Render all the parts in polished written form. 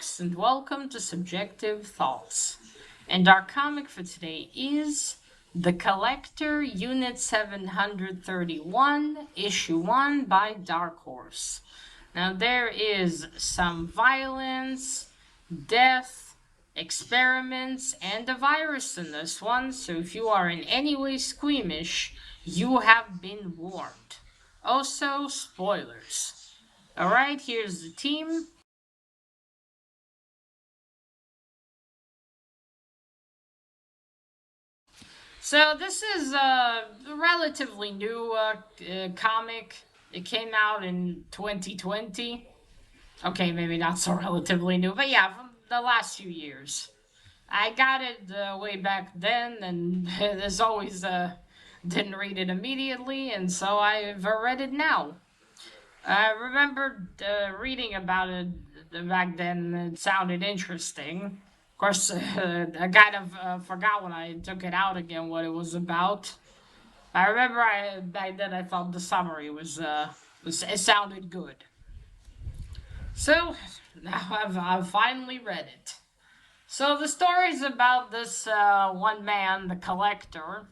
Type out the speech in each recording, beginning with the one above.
folks, and welcome to Subjective Thoughts. And our comic for today is The Collector, Unit 731, Issue 1 by Dark Horse. Now, there is some violence, death, experiments, and a virus in this one, so if you are in any way squeamish, you have been warned. Also, spoilers. Alright, here's the team. So this is a relatively new comic. It came out in 2020. Okay, maybe not so relatively new, but yeah, from the last few years. I got it way back then, and as always, didn't read it immediately, and so I've read it now. I remember reading about it back then. It sounded interesting. Of course, I kind of forgot when I took it out again what it was about. I remember back then I thought the summary was it sounded good. So now I've finally read it. So the story's about this one man, the collector.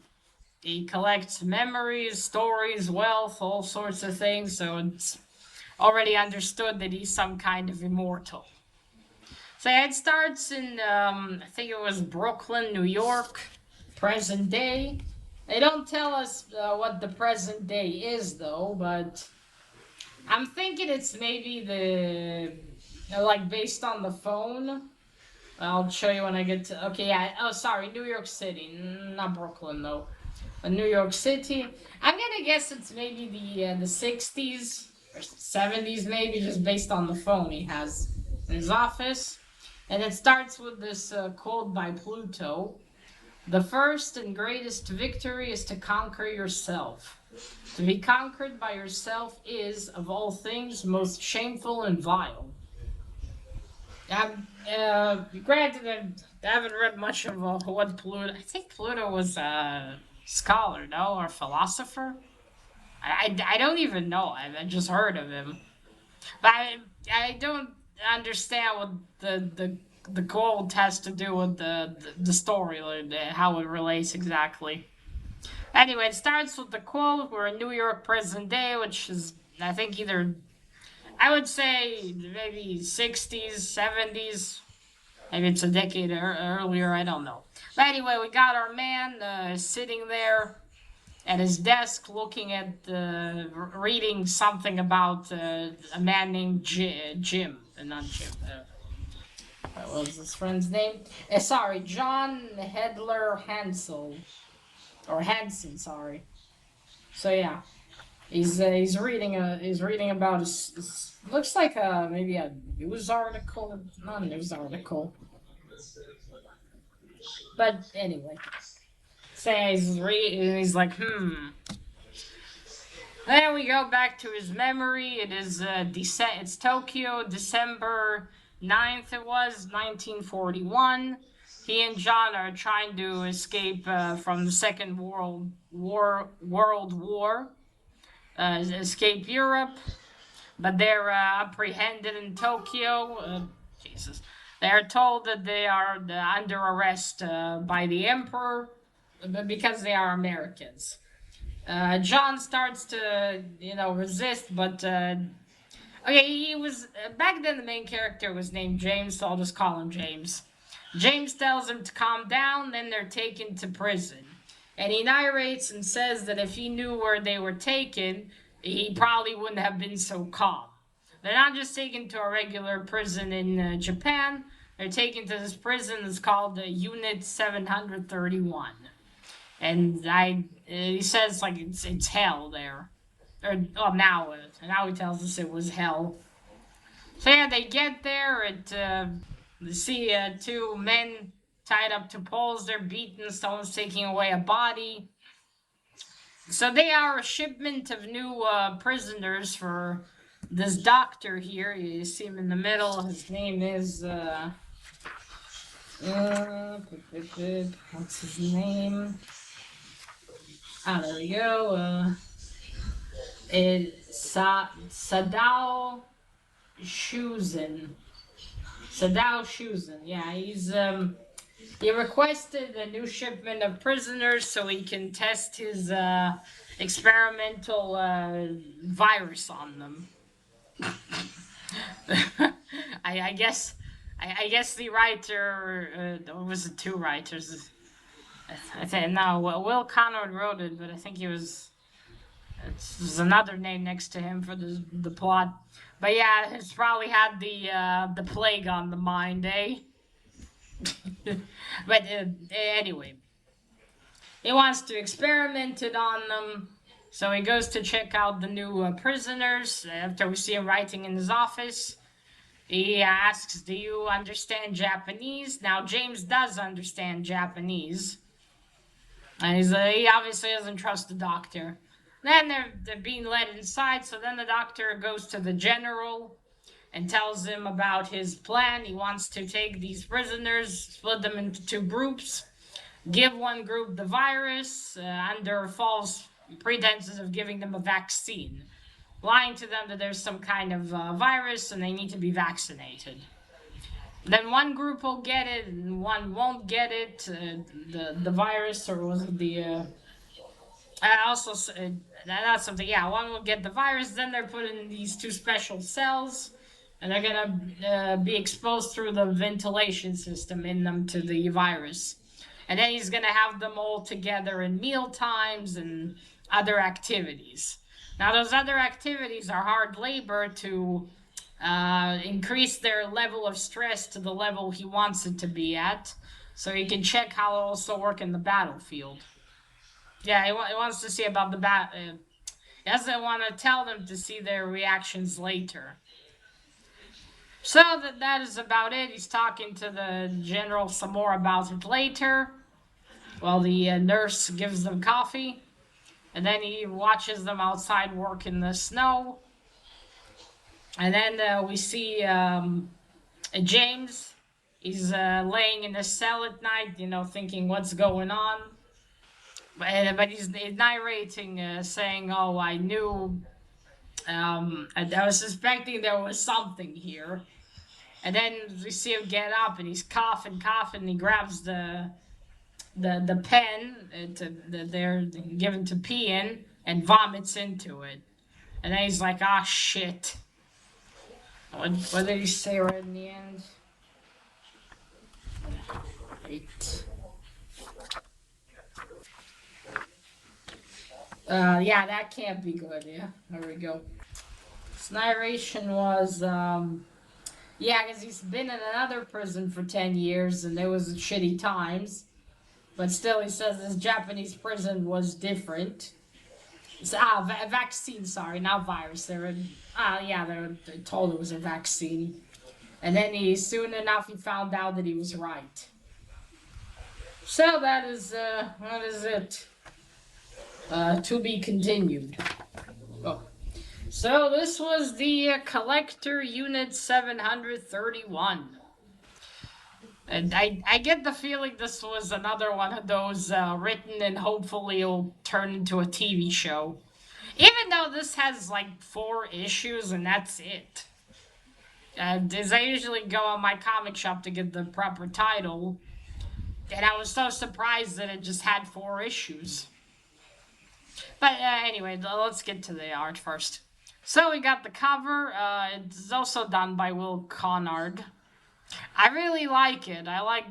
He collects memories, stories, wealth, all sorts of things. So it's already understood that he's some kind of immortal. So yeah, it starts in, I think it was Brooklyn, New York, present day. They don't tell us what the present day is, though, but I'm thinking it's maybe like based on the phone. I'll show you when I get to, okay, yeah, oh, sorry, New York City, not Brooklyn, though. But New York City. I'm gonna guess it's maybe the 60s or 70s, maybe, just based on the phone he has in his office. And it starts with this quote by Pluto. The first and greatest victory is to conquer yourself. To be conquered by yourself is, of all things, most shameful and vile. Granted, I haven't read much of what Pluto. I think Pluto was a scholar, no, or philosopher. I don't even know. I just heard of him, but I don't understand what the quote has to do with the story, like how it relates exactly. Anyway, it starts with the quote. We're in New York present day, which is I think either I would say maybe 60s, 70s. Maybe it's a decade earlier. I don't know. But anyway, we got our man sitting there at his desk looking at reading something about a man named Jim, not Jim. What was his friend's name? Sorry, John Hedler Hansel or Hansen. Sorry. So yeah, he's reading about looks like maybe a news article, not a news article, but anyway. So he's like Then we go back to his memory. It is it's Tokyo, December 9th. It was 1941. He and John are trying to escape from the Second World War, escape Europe, but they're apprehended in Tokyo. Jesus, they are told that they are under arrest by the emperor because they are Americans. John starts to, resist, but okay, he was back then. The main character was named James, so I'll just call him James. James tells him to calm down. Then they're taken to prison, and he narrates and says that if he knew where they were taken, he probably wouldn't have been so calm. They're not just taken to a regular prison in Japan. They're taken to this prison that's called Unit 731. And he says like it's hell there, or now he tells us it was hell. So yeah, they get there. They see two men tied up to poles. They're beaten. Someone's taking away a body. So they are a shipment of new prisoners for this doctor here. You see him in the middle. His name is what's his name? Ah, there we go. It's Sadao Shuzen. Sadao Shuzen. Yeah, he requested a new shipment of prisoners so he can test his experimental virus on them. I guess I guess the writer was it two writers? I think no. Will Conrad wrote it, but I think he was. There's another name next to him for the plot. But yeah, it's probably had the plague on the mind, eh? But anyway, he wants to experiment it on them. So he goes to check out the new prisoners after we see him writing in his office. He asks, "Do you understand Japanese?" Now, James does understand Japanese. And he obviously doesn't trust the doctor. Then they're being led inside, so then the doctor goes to the general and tells him about his plan. He wants to take these prisoners, split them into two groups, give one group the virus under false pretenses of giving them a vaccine, lying to them that there's some kind of virus and they need to be vaccinated. Then one group will get it and one won't get it, the virus, or was it the... also, that's something, yeah, one will get the virus, then they're put in these two special cells, and they're gonna be exposed through the ventilation system in them to the virus. And then he's gonna have them all together in meal times and other activities. Now, those other activities are hard labor to increase their level of stress to the level he wants it to be at, so he can check how it'll also work in the battlefield. Yeah, he wants to see about the he doesn't want to tell them to see their reactions later. So that is about it. He's talking to the general some more about it later, while the nurse gives them coffee. And then he watches them outside work in the snow. And then we see James. He's laying in the cell at night, thinking what's going on. But he's narrating, saying, "Oh, I knew. I was suspecting there was something here." And then we see him get up, and he's coughing. And he grabs the pen that they're given to pee in and vomits into it. And then he's like, "Ah, shit." What did he say right in the end? Right. Yeah, that can't be good. Yeah, there we go. His narration was, yeah, because he's been in another prison for 10 years and it was shitty times. But still, he says this Japanese prison was different. Vaccine, sorry, not virus. They're told it was a vaccine. And then soon enough, he found out that he was right. So that is it. To be continued. Oh. So this was the Collector Unit 731. And I get the feeling this was another one of those written and hopefully it'll turn into a TV show. Even though this has like 4 issues and that's it. As I usually go on my comic shop to get the proper title. And I was so surprised that it just had 4 issues. But anyway, let's get to the art first. So we got the cover. It's also done by Will Conrad. I really like it. I like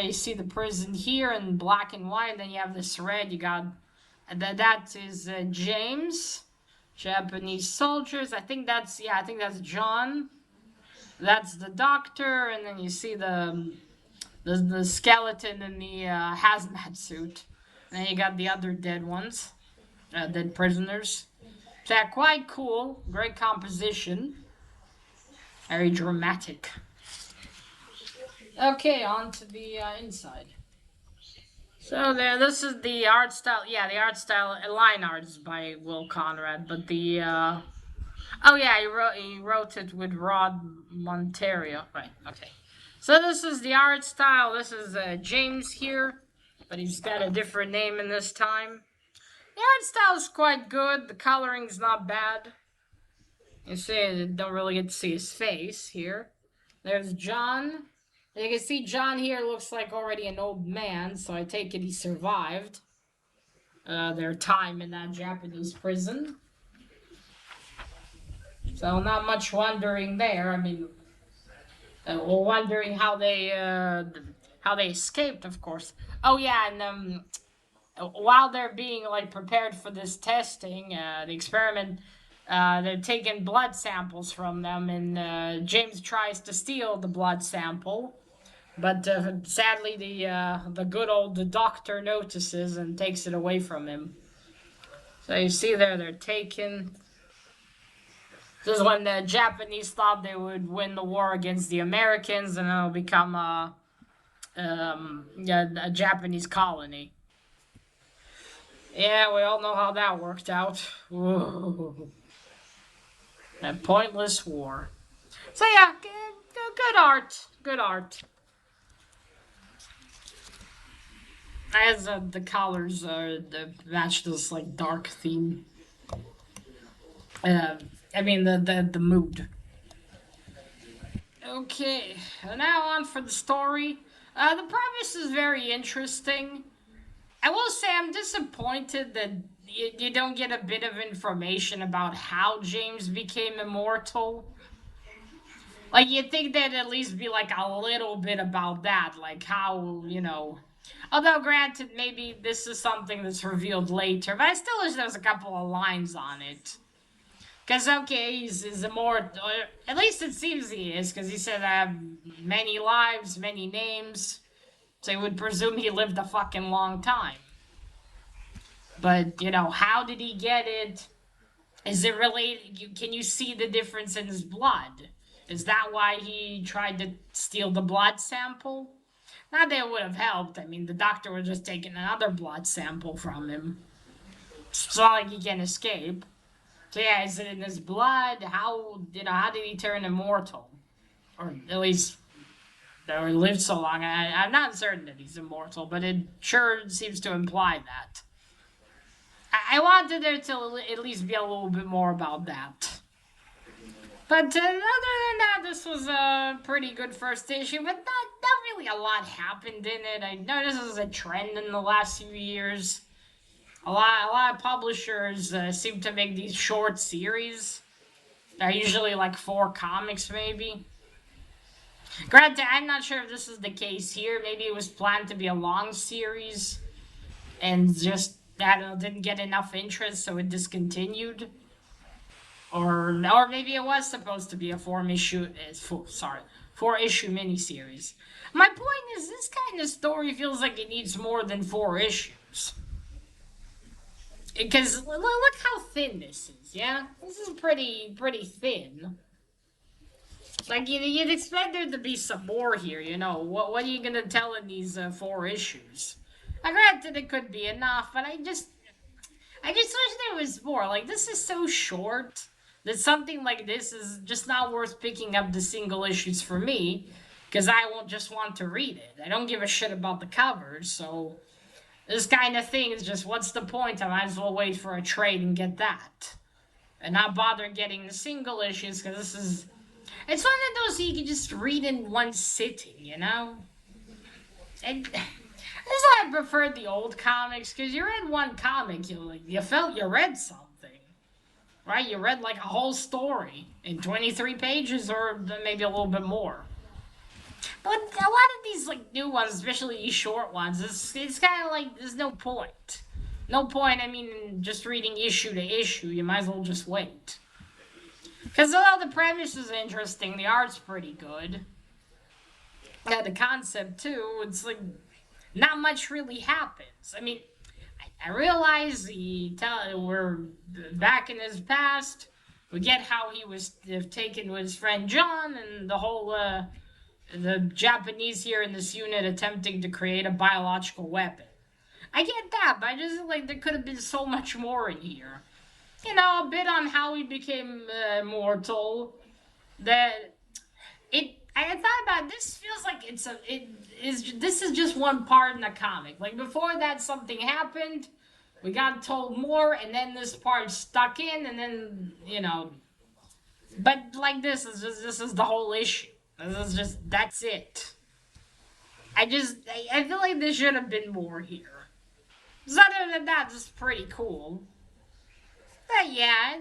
you see the prison here in black and white, and then you have this red. You got, that is James, Japanese soldiers. I think that's John. That's the doctor, and then you see the skeleton in the hazmat suit. And then you got the other dead ones, dead prisoners. They're quite cool, great composition, very dramatic. Okay, on to the inside. So this is the art style. Yeah, the art style, line art is by Will Conrad, but the he wrote it with Rod Monterio. Right. Okay. So this is the art style. This is James here, but he's got a different name in this time. The art style is quite good. The coloring's not bad. You see, I don't really get to see his face here. There's John. You can see John here looks like already an old man, so I take it he survived their time in that Japanese prison. So not much wondering there. I mean, wondering how they escaped, of course. Oh yeah, and while they're being like prepared for this testing, the experiment, they're taking blood samples from them, and James tries to steal the blood sample, but sadly the good old doctor notices and takes it away from him. So you see there, they're taken. This is when the Japanese thought they would win the war against the Americans, and it'll become a Japanese colony. Yeah, we all know how that worked out. Ooh. A pointless war. So yeah, good art. Good art. As the colors match this like dark theme. I mean the mood. Okay, now on for the story. The premise is very interesting. I will say I'm disappointed that you don't get a bit of information about how James became immortal. Like, you'd think there'd at least be, like, a little bit about that. Like, how, you know. Although, granted, maybe this is something that's revealed later. But I still wish there was a couple of lines on it. Because, okay, he's immortal. At least it seems he is. Because he said, I have many lives, many names. So you would presume he lived a fucking long time. But, you know, how did he get it? Is it related? Can you see the difference in his blood? Is that why he tried to steal the blood sample? Not that it would have helped. I mean, the doctor was just taking another blood sample from him. It's not like he can escape. So yeah, is it in his blood? How did he turn immortal? Or at least, or lived so long. I'm not certain that he's immortal, but it sure seems to imply that. I wanted there to at least be a little bit more about that. But other than that, this was a pretty good first issue, but not really a lot happened in it. I noticed this is a trend in the last few years. A lot of publishers seem to make these short series. They're usually like 4 comics, maybe. Granted, I'm not sure if this is the case here. Maybe it was planned to be a long series, and just didn't get enough interest, so it discontinued. Or maybe it was supposed to be a 4-issue miniseries. My point is, this kind of story feels like it needs more than 4 issues. Because look how thin this is, yeah? This is pretty thin. Like, you'd expect there to be some more here, you know? What are you gonna tell in these 4 issues? Granted, it could be enough, but I just wish there was more. Like, this is so short that something like this is just not worth picking up the single issues for me, because I won't just want to read it. I don't give a shit about the covers, so this kind of thing is just, what's the point? I might as well wait for a trade and get that. And not bother getting the single issues, because it's one of those you can just read in one sitting, you know? And this is why I preferred the old comics, because you read one comic, you felt you read something. Right? You read like a whole story in 23 pages, or maybe a little bit more. But a lot of these like new ones, especially these short ones, it's kind of like there's no point. No point, I mean, just reading issue to issue. You might as well just wait. Because although the premise is interesting, the art's pretty good. Yeah, the concept too, it's like not much really happens. I mean, I realize we're back in his past. We get how he was taken with his friend John, and the whole the Japanese here in this unit attempting to create a biological weapon. I get that, but I just like there could have been so much more in here. You know, a bit on how he became immortal. I thought about it, this feels like this is just one part in the comic. Like before that, something happened, we got told more, and then this part stuck in, and then But like this is the whole issue. That's it. I feel like there should have been more here. 'Cause other than that, it's pretty cool. But yeah,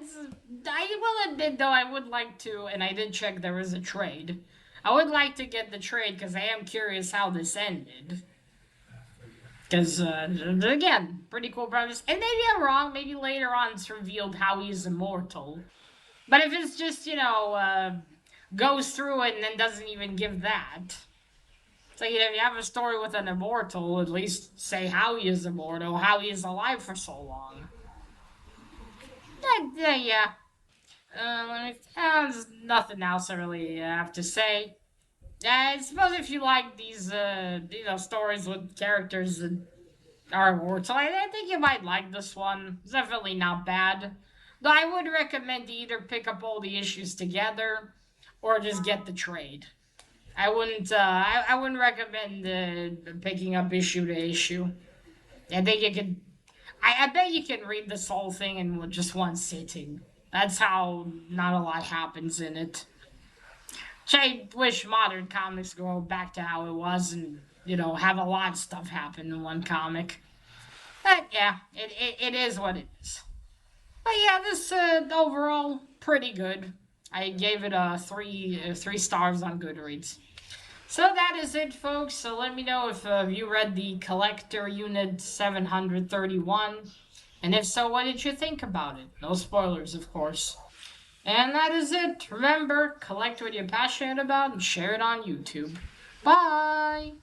I will admit though, I would like to, and I did check there was a trade. I would like to get the trade because I am curious how this ended. Because, again, pretty cool premise. And maybe I'm wrong. Maybe later on it's revealed how he's immortal. But if it's just, goes through it and then doesn't even give that. It's like, if you have a story with an immortal, at least say how he is immortal, how he is alive for so long. Yeah. There's nothing else I really have to say. I suppose if you like these, stories with characters that are immortal, I think you might like this one. It's definitely not bad. Though I would recommend to either pick up all the issues together or just get the trade. I wouldn't recommend picking up issue to issue. I think you could. I bet you can read this whole thing in just one sitting. That's how not a lot happens in it. Which I wish modern comics go back to how it was and, have a lot of stuff happen in one comic. But yeah, it is what it is. But yeah, this overall pretty good. I gave it a three stars on Goodreads. So that is it, folks. So let me know if you read the Collector Unit 731. And if so, what did you think about it? No spoilers, of course. And that is it. Remember, collect what you're passionate about and share it on YouTube. Bye!